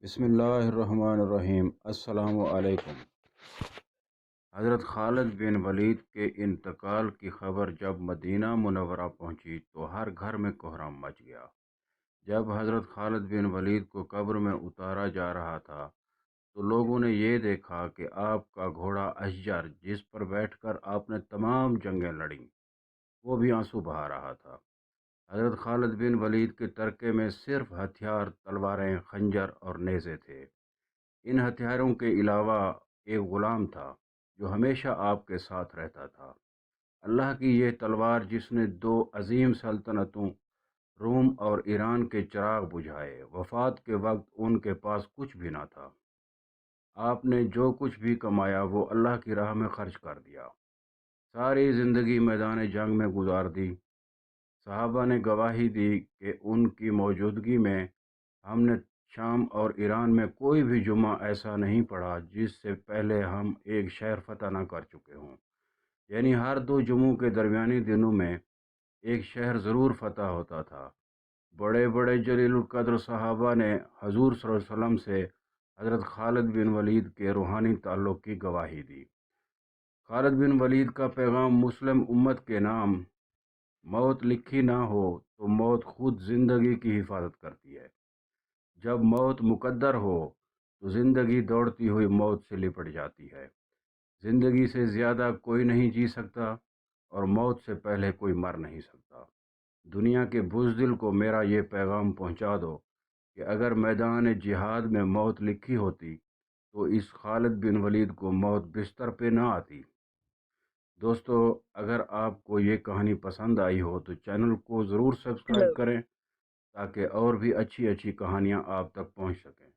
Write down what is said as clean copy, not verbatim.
بسم اللہ الرحمن الرحیم۔ السلام علیکم۔ حضرت خالد بن ولید کے انتقال کی خبر جب مدینہ منورہ پہنچی تو ہر گھر میں کہرام مچ گیا۔ جب حضرت خالد بن ولید کو قبر میں اتارا جا رہا تھا تو لوگوں نے یہ دیکھا کہ آپ کا گھوڑا اشجر، جس پر بیٹھ کر آپ نے تمام جنگیں لڑیں، وہ بھی آنسو بہا رہا تھا۔ حضرت خالد بن ولید کے ترکے میں صرف ہتھیار، تلواریں، خنجر اور نیزے تھے۔ ان ہتھیاروں کے علاوہ ایک غلام تھا جو ہمیشہ آپ کے ساتھ رہتا تھا، اللہ کی یہ تلوار جس نے دو عظیم سلطنتوں، روم اور ایران کے چراغ بجھائے۔ وفات کے وقت ان کے پاس کچھ بھی نہ تھا۔ آپ نے جو کچھ بھی کمایا وہ اللہ کی راہ میں خرچ کر دیا، ساری زندگی میدان جنگ میں گزار دی۔ صحابہ نے گواہی دی کہ ان کی موجودگی میں ہم نے شام اور ایران میں کوئی بھی جمعہ ایسا نہیں پڑھا جس سے پہلے ہم ایک شہر فتح نہ کر چکے ہوں، یعنی ہر دو جمعوں کے درمیانی دنوں میں ایک شہر ضرور فتح ہوتا تھا۔ بڑے بڑے جلیل القدر صحابہ نے حضور صلی اللہ علیہ وسلم سے حضرت خالد بن ولید کے روحانی تعلق کی گواہی دی۔ خالد بن ولید کا پیغام مسلم امت کے نام: موت لکھی نہ ہو تو موت خود زندگی کی حفاظت کرتی ہے۔ جب موت مقدر ہو تو زندگی دوڑتی ہوئی موت سے لپٹ جاتی ہے۔ زندگی سے زیادہ کوئی نہیں جی سکتا اور موت سے پہلے کوئی مر نہیں سکتا۔ دنیا کے بزدل کو میرا یہ پیغام پہنچا دو کہ اگر میدان جہاد میں موت لکھی ہوتی تو اس خالد بن ولید کو موت بستر پہ نہ آتی۔ دوستو، اگر آپ کو یہ کہانی پسند آئی ہو تو چینل کو ضرور سبسکرائب کریں تاکہ اور بھی اچھی اچھی کہانیاں آپ تک پہنچ سکیں۔